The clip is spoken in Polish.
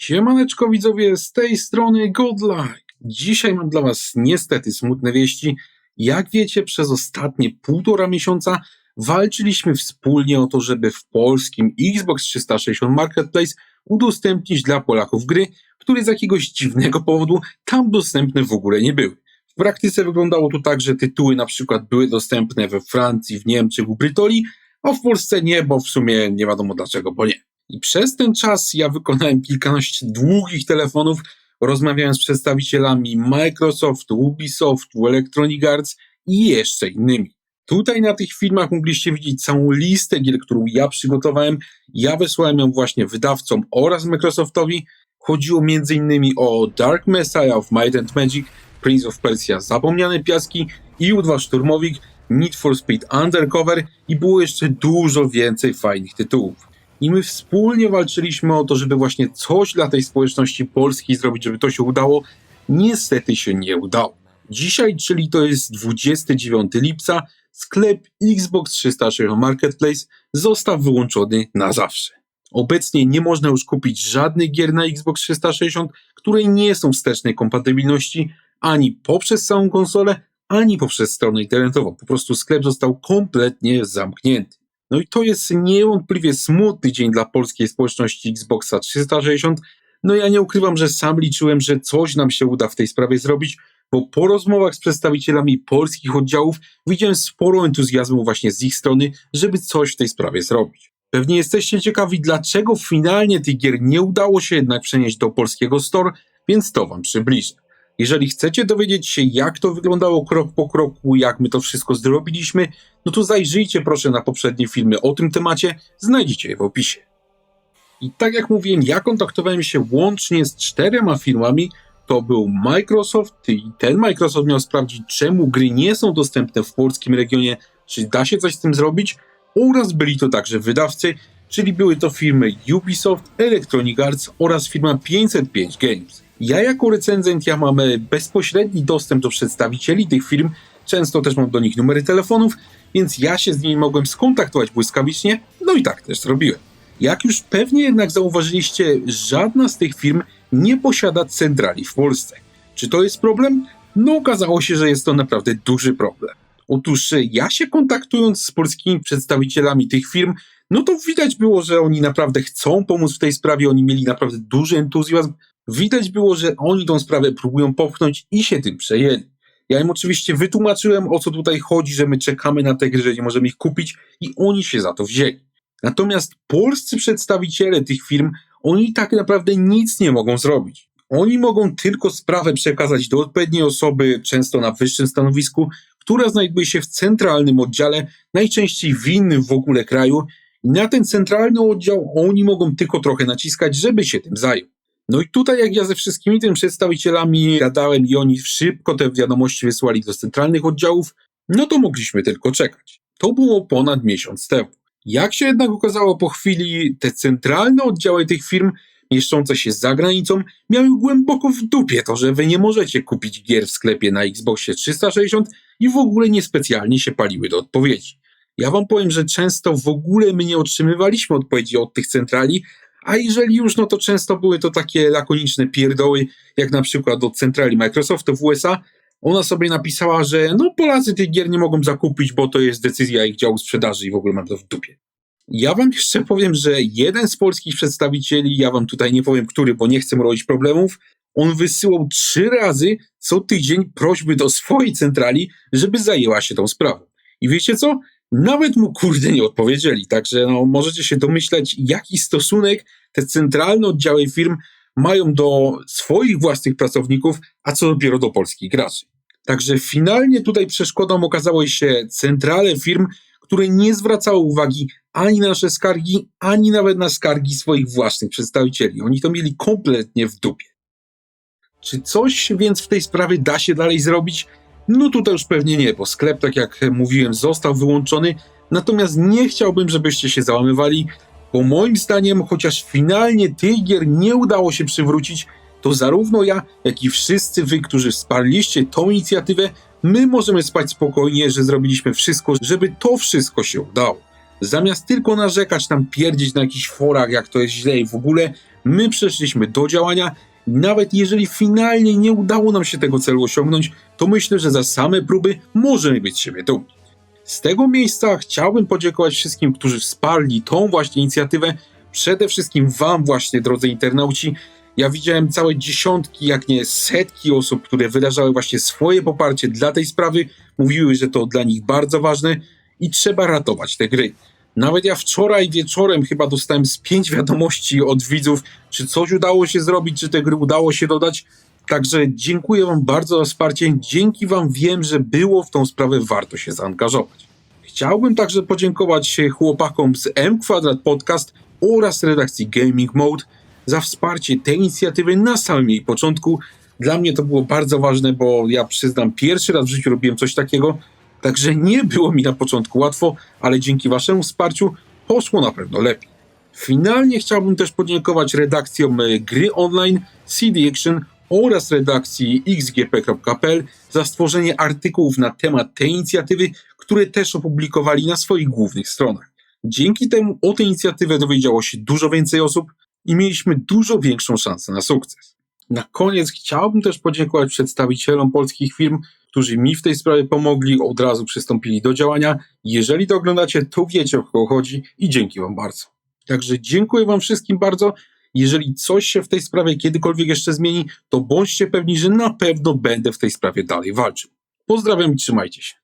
Siemaneczko widzowie, z tej strony Godlike. Dzisiaj mam dla was niestety smutne wieści. Jak wiecie, przez ostatnie 1,5 miesiąca walczyliśmy wspólnie o to, żeby w polskim Xbox 360 Marketplace udostępnić dla Polaków gry, które z jakiegoś dziwnego powodu tam dostępne w ogóle nie były. W praktyce wyglądało to tak, że tytuły na przykład były dostępne we Francji, w Niemczech, u Brytoli, a w Polsce nie, bo w sumie nie wiadomo dlaczego, bo nie. I przez ten czas ja wykonałem kilkanaście długich telefonów, rozmawiałem z przedstawicielami Microsoftu, Ubisoftu, Electronic Arts i jeszcze innymi. Tutaj na tych filmach mogliście widzieć całą listę gier, którą ja przygotowałem. Ja wysłałem ją właśnie wydawcom oraz Microsoftowi. Chodziło m.in. o Dark Messiah of Might and Magic, Prince of Persia Zapomniane Piaski, EU2 Szturmowik, Need for Speed Undercover i było jeszcze dużo więcej fajnych tytułów. I my wspólnie walczyliśmy o to, żeby właśnie coś dla tej społeczności polskiej zrobić, żeby to się udało. Niestety się nie udało. Dzisiaj, czyli to jest 29 lipca, sklep Xbox 360 Marketplace został wyłączony na zawsze. Obecnie nie można już kupić żadnych gier na Xbox 360, które nie są wstecznej kompatybilności ani poprzez samą konsolę, ani poprzez stronę internetową. Po prostu sklep został kompletnie zamknięty. No i to jest niewątpliwie smutny dzień dla polskiej społeczności Xboxa 360. No ja nie ukrywam, że sam liczyłem, że coś nam się uda w tej sprawie zrobić, bo po rozmowach z przedstawicielami polskich oddziałów widziałem sporo entuzjazmu właśnie z ich strony, żeby coś w tej sprawie zrobić. Pewnie jesteście ciekawi, dlaczego finalnie tych gier nie udało się jednak przenieść do polskiego store, więc to wam przybliżę. Jeżeli chcecie dowiedzieć się, jak to wyglądało krok po kroku, jak my to wszystko zrobiliśmy, no to zajrzyjcie proszę na poprzednie filmy o tym temacie, znajdziecie je w opisie. I tak jak mówiłem, ja kontaktowałem się łącznie z 4 firmami. To był Microsoft i ten Microsoft miał sprawdzić, czemu gry nie są dostępne w polskim regionie, czy da się coś z tym zrobić, oraz byli to także wydawcy, czyli były to firmy Ubisoft, Electronic Arts oraz firma 505 Games. Ja jako recenzent mam bezpośredni dostęp do przedstawicieli tych firm, często też mam do nich numery telefonów, więc ja się z nimi mogłem skontaktować błyskawicznie, no i tak też zrobiłem. Jak już pewnie jednak zauważyliście, żadna z tych firm nie posiada centrali w Polsce. Czy to jest problem? No okazało się, że jest to naprawdę duży problem. Otóż ja się kontaktując z polskimi przedstawicielami tych firm, no to widać było, że oni naprawdę chcą pomóc w tej sprawie, oni mieli naprawdę duży entuzjazm. Widać było, że oni tą sprawę próbują popchnąć i się tym przejęli. Ja im oczywiście wytłumaczyłem, o co tutaj chodzi, że my czekamy na te gry, że nie możemy ich kupić i oni się za to wzięli. Natomiast polscy przedstawiciele tych firm, oni tak naprawdę nic nie mogą zrobić. Oni mogą tylko sprawę przekazać do odpowiedniej osoby, często na wyższym stanowisku, która znajduje się w centralnym oddziale, najczęściej w innym w ogóle kraju. I na ten centralny oddział oni mogą tylko trochę naciskać, żeby się tym zajął. No i tutaj jak ja ze wszystkimi tymi przedstawicielami gadałem i oni szybko te wiadomości wysłali do centralnych oddziałów, no to mogliśmy tylko czekać. To było ponad miesiąc temu. Jak się jednak okazało po chwili, te centralne oddziały tych firm mieszczące się za granicą miały głęboko w dupie to, że wy nie możecie kupić gier w sklepie na Xboxie 360 i w ogóle niespecjalnie się paliły do odpowiedzi. Ja wam powiem, że często w ogóle my nie otrzymywaliśmy odpowiedzi od tych centrali, a jeżeli już, no to często były to takie lakoniczne pierdoły, jak na przykład od centrali Microsoftu w USA. Ona sobie napisała, że no Polacy tych gier nie mogą zakupić, bo to jest decyzja ich działu sprzedaży i w ogóle mam to w dupie. Ja wam jeszcze powiem, że jeden z polskich przedstawicieli, ja wam tutaj nie powiem który, bo nie chcę robić problemów, on wysyłał 3 razy co tydzień prośby do swojej centrali, żeby zajęła się tą sprawą. I wiecie co? Nawet mu kurde nie odpowiedzieli, także no możecie się domyśleć, jaki stosunek te centralne oddziały firm mają do swoich własnych pracowników, a co dopiero do polskich graczy. Także finalnie tutaj przeszkodą okazały się centrale firm, które nie zwracały uwagi ani na nasze skargi, ani nawet na skargi swoich własnych przedstawicieli. Oni to mieli kompletnie w dupie. Czy coś więc w tej sprawie da się dalej zrobić? No tutaj już pewnie nie, bo sklep, tak jak mówiłem, został wyłączony, natomiast nie chciałbym, żebyście się załamywali, bo moim zdaniem, chociaż finalnie tych gier nie udało się przywrócić, to zarówno ja, jak i wszyscy wy, którzy wsparliście tą inicjatywę, my możemy spać spokojnie, że zrobiliśmy wszystko, żeby to wszystko się udało. Zamiast tylko narzekać, tam pierdzieć na jakichś forach, jak to jest źle i w ogóle, My przeszliśmy do działania. Nawet jeżeli finalnie nie udało nam się tego celu osiągnąć, to myślę, że za same próby możemy być z siebie dumni. Z tego miejsca chciałbym podziękować wszystkim, którzy wsparli tą właśnie inicjatywę. Przede wszystkim wam właśnie, drodzy internauci. Ja widziałem całe dziesiątki, jak nie setki osób, które wyrażały właśnie swoje poparcie dla tej sprawy. Mówiły, że to dla nich bardzo ważne i trzeba ratować te gry. Nawet ja wczoraj wieczorem chyba dostałem z 5 wiadomości od widzów, czy coś udało się zrobić, czy te gry udało się dodać. Także dziękuję wam bardzo za wsparcie. Dzięki wam wiem, że było w tą sprawę warto się zaangażować. Chciałbym także podziękować chłopakom z M Kwadrat Podcast oraz redakcji Gaming Mode za wsparcie tej inicjatywy na samym jej początku. Dla mnie to było bardzo ważne, bo ja przyznam, pierwszy raz w życiu robiłem coś takiego, także nie było mi na początku łatwo, ale dzięki waszemu wsparciu poszło na pewno lepiej. Finalnie chciałbym też podziękować redakcjom Gry Online, CD Action oraz redakcji xgp.pl za stworzenie artykułów na temat tej inicjatywy, które też opublikowali na swoich głównych stronach. Dzięki temu o tej inicjatywie dowiedziało się dużo więcej osób i mieliśmy dużo większą szansę na sukces. Na koniec chciałbym też podziękować przedstawicielom polskich firm, którzy mi w tej sprawie pomogli, od razu przystąpili do działania. Jeżeli to oglądacie, to wiecie, o kogo chodzi i dzięki wam bardzo. Także dziękuję wam wszystkim bardzo. Jeżeli coś się w tej sprawie kiedykolwiek jeszcze zmieni, to bądźcie pewni, że na pewno będę w tej sprawie dalej walczył. Pozdrawiam i trzymajcie się.